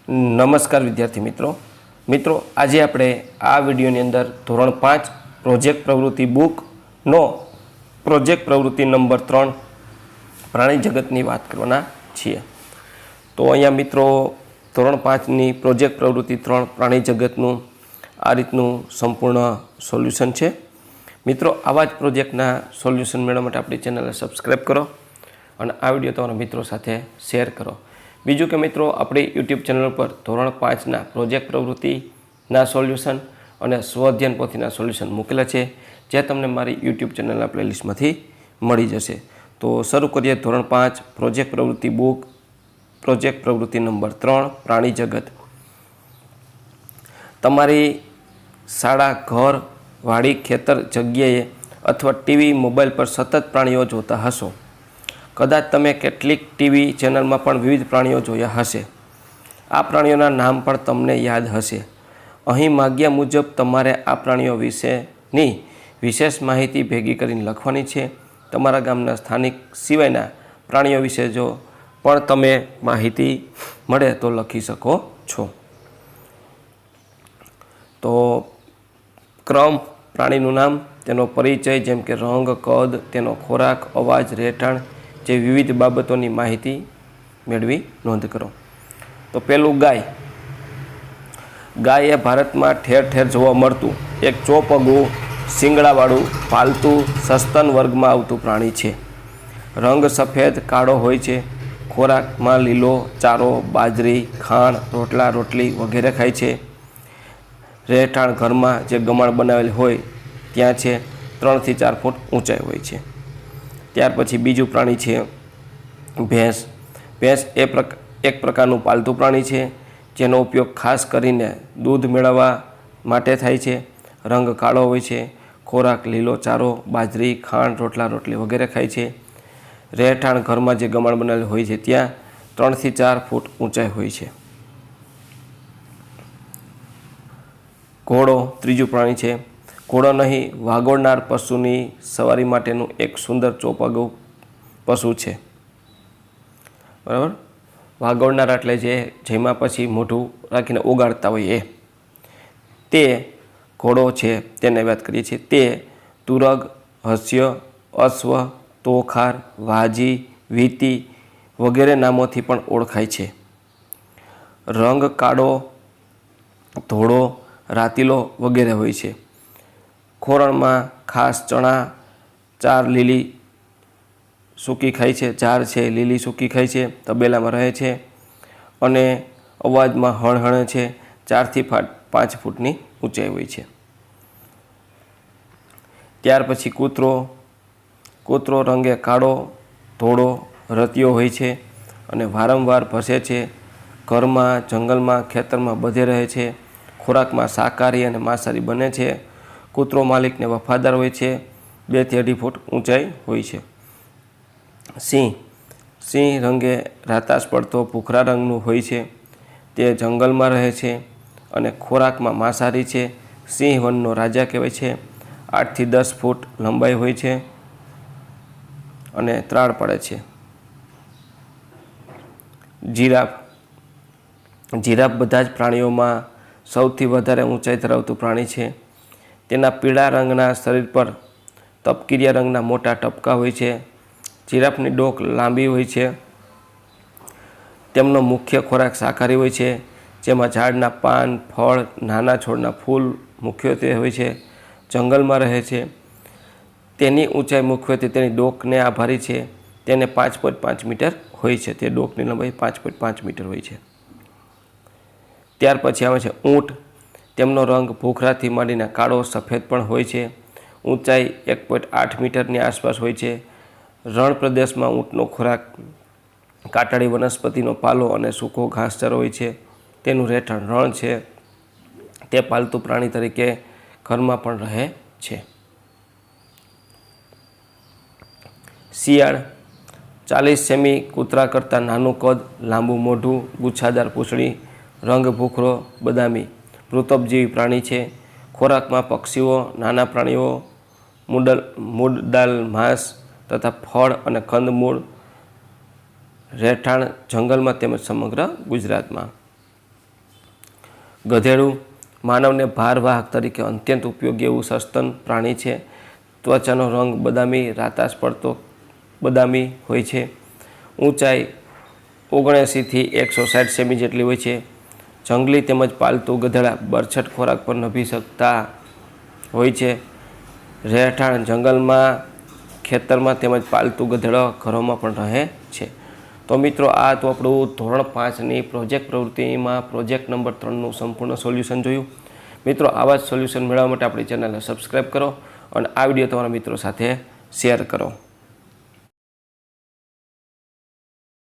નમસ્કાર વિદ્યાર્થી મિત્રો આજે આપણે આ વિડીયોની અંદર ધોરણ 5 પ્રોજેક્ટ પ્રવૃત્તિ બુકનો પ્રોજેક્ટ પ્રવૃત્તિ નંબર 3 પ્રાણી જગતની વાત કરવાના છીએ। તો અહીંયા મિત્રો ધોરણ 5ની પ્રોજેક્ટ પ્રવૃત્તિ 3 પ્રાણી જગતનું આ રીતનું સંપૂર્ણ સોલ્યુશન છે। મિત્રો આવા જ પ્રોજેક્ટના સોલ્યુશન મેળવવા માટે આપણી ચેનલને સબસ્ક્રાઈબ કરો અને આ વિડીયો તમારા મિત્રો સાથે શેર કરો। બીજું કે મિત્રો આપણી યુટ્યુબ ચેનલ પર ધોરણ 5ના પ્રોજેક્ટ પ્રવૃત્તિના સોલ્યુશન અને સ્વઅધ્યયન પોથીના સોલ્યુશન મૂકેલા છે, જે તમને મારી યુટ્યુબ ચેનલના પ્લેલિસ્ટમાંથી મળી જશે। તો શરૂ કરીએ ધોરણ 5 પ્રોજેક્ટ પ્રવૃત્તિ બુક પ્રોજેક્ટ પ્રવૃત્તિ નંબર 3 પ્રાણી જગત। તમારી શાળા, ઘર, વાડી, ખેતર જગ્યાએ અથવા ટીવી, મોબાઈલ પર સતત પ્રાણીઓ જોતા હશો। કદાચ તમે કેટલીક ટીવી ચેનલમાં પણ વિવિધ પ્રાણીઓ જોયા હશે। આ પ્રાણીઓના નામ પણ તમને યાદ હશે। અહીં માગ્યા મુજબ તમારે આ પ્રાણીઓ વિશેની વિશેષ માહિતી ભેગી કરીને લખવાની છે। તમારા ગામના સ્થાનિક સિવાયના પ્રાણીઓ વિશે જો પણ તમે માહિતી મળે તો લખી શકો છો। તો ક્રમ, પ્રાણીનું નામ, તેનો પરિચય જેમ કે રંગ, કદ, તેનો ખોરાક, અવાજ, રહેઠાણ જે વિવિધ બાબતોની માહિતી મેળવી નોંધ કરો। તો પહેલું ગાય। ગાય એ ભારતમાં ઠેર ઠેર જોવા મળતું એક ચોપગું, શિંગડાવાળું, પાલતુ સસ્તન વર્ગમાં આવતું પ્રાણી છે। રંગ સફેદ કાળો હોય છે। ખોરાકમાં લીલો ચારો, બાજરી, ખાંડ, રોટલા, રોટલી વગેરે ખાય છે। રહેઠાણ ઘરમાં જે ગમાણ બનાવેલ હોય ત્યાં છે। 3 થી 4 ફૂટ ઊંચાઈ હોય છે। ત્યાર પછી બીજું પ્રાણી છે ભેંસ। ભેંસ એક પ્રકારનું પાલતુ પ્રાણી છે, જેનો ઉપયોગ ખાસ કરીને દૂધ મેળવવા માટે થાય છે। રંગ કાળો હોય છે। ખોરાક લીલો ચારો, બાજરી, ખાંડ, રોટલા, રોટલી વગેરે ખાય છે। રહેઠાણ ઘરમાં જે ગમાણ બનાવેલ હોય છે ત્યાં 3 થી 4 ફૂટ ઊંચાઈ હોય છે। ઘોડો ત્રીજું પ્રાણી છે। ઘોડો નહીં, વાગોળનાર પશુની સવારી માટેનું એક સુંદર ચોપગું પશુ છે, બરાબર। વાગોળનાર એટલે જેમાં પછી મોઢું રાખીને ઓગાળતા હોય તે ઘોડો છે, તેને વાત કરીએ છીએ। તે તુરગ, હસ્ય, અશ્વ, તોખાર, વાજી, વીતી વગેરે નામોથી પણ ઓળખાય છે। રંગ કાળો, ધોળો, રાતીલો વગેરે હોય છે। ખોરાકમાં ખાસ ચણા, ચાર લીલી સૂકી ખાય છે, ચાર છે લીલી સૂકી ખાય છે, તબેલામાં રહે છે અને અવાજમાં હણહણે છે। 4 થી 5 ફૂટની ઊંચાઈ હોય છે। ત્યાર પછી કૂતરો। કૂતરો રંગે કાળો, ધોળો, રતિયો હોય છે અને વારંવાર ભસે છે। ઘરમાં, જંગલમાં, ખેતરમાં બધે રહે છે। ખોરાકમાં શાકાહારી અને માંસાહારી બને છે। કૂતરો માલિકને વફાદાર હોય છે। 2 થી 2.5 ફૂટ ઊંચાઈ હોય છે। સિંહ। સિંહ રંગે રાતાશ પડતો ભૂખરા રંગનું હોય છે। તે જંગલમાં રહે છે અને ખોરાકમાં માંસાહારી છે। સિંહ વનનો રાજા કહેવાય છે। 8 થી 10 ફૂટ લંબાઈ હોય છે અને ત્રાળ પડે છે। જીરાફ। જીરાફ બધા જ પ્રાણીઓમાં સૌથી વધારે ઊંચાઈ ધરાવતું પ્રાણી છે। તેના પીળા રંગના શરીર પર તપકીરિયા રંગના મોટા ટપકા હોય છે। જીરાફની ડોક લાંબી હોય છે। તેમનો મુખ્ય ખોરાક શાકાહારી હોય છે, જેમાં ઝાડના પાન, ફળ, નાના છોડના ફૂલ મુખ્યત્વે હોય છે। જંગલમાં રહે છે। તેની ઊંચાઈ મુખ્યત્વે તેની ડોકને આભારી છે। તેને 5.5 મીટર હોય છે। તે ડોકની લંબાઈ 5.5 મીટર હોય છે। ત્યાર પછી આવે છે ઊંટ। તેમનો રંગ ભૂખરાથી માંડીને કાળો સફેદ પણ હોય છે। ઊંચાઈ 1.8 મીટરની આસપાસ હોય છે। રણ પ્રદેશમાં ઊંટનો ખોરાક કાંટાળી વનસ્પતિનો પાલો અને સૂકો ઘાસચારો હોય છે। તેનું રહેઠાણ રણ છે। તે પાલતુ પ્રાણી તરીકે ઘરમાં પણ રહે છે। શિયાળ। 40 સેમી, કૂતરા કરતાં નાનું કદ, લાંબુ મોઢું, ગુચ્છાદાર પૂંછડી, રંગ ભૂખરો બદામી, મૃતોપજીવી પ્રાણી છે। ખોરાકમાં પક્ષીઓ, નાના પ્રાણીઓ, મૂળદાલ માંસ તથા ફળ અને કંદમૂળ। રહેઠાણ જંગલમાં તેમજ સમગ્ર ગુજરાતમાં। ગધેડું માનવને ભારવાહક તરીકે અત્યંત ઉપયોગી એવું સસ્તન પ્રાણી છે. ત્વચાનો રંગ બદામી રાતાશ પડતો બદામી હોય છે. ઊંચાઈ 79થી 160 સેમી જેટલી હોય છે. જંગલી તેમજ પાલતુ ગધેડા બરછટ ખોરાક પર નભી શકતા હોય છે. રહેઠાણ જંગલમાં, ખેતરમાં તેમજ પાલતુ ગધેડા ઘરોમાં પણ રહે છે. તો મિત્રો આ તો આપણું ધોરણ 5ની પ્રોજેક્ટ પ્રવૃત્તિમાં પ્રોજેક્ટ નંબર 3નું સંપૂર્ણ સોલ્યુશન જોયું. મિત્રો આવા જ સોલ્યુશન મેળવવા માટે આપણી ચેનલને સબસ્ક્રાઈબ કરો અને આ વિડીયો તમારા મિત્રો સાથે શેર કરો.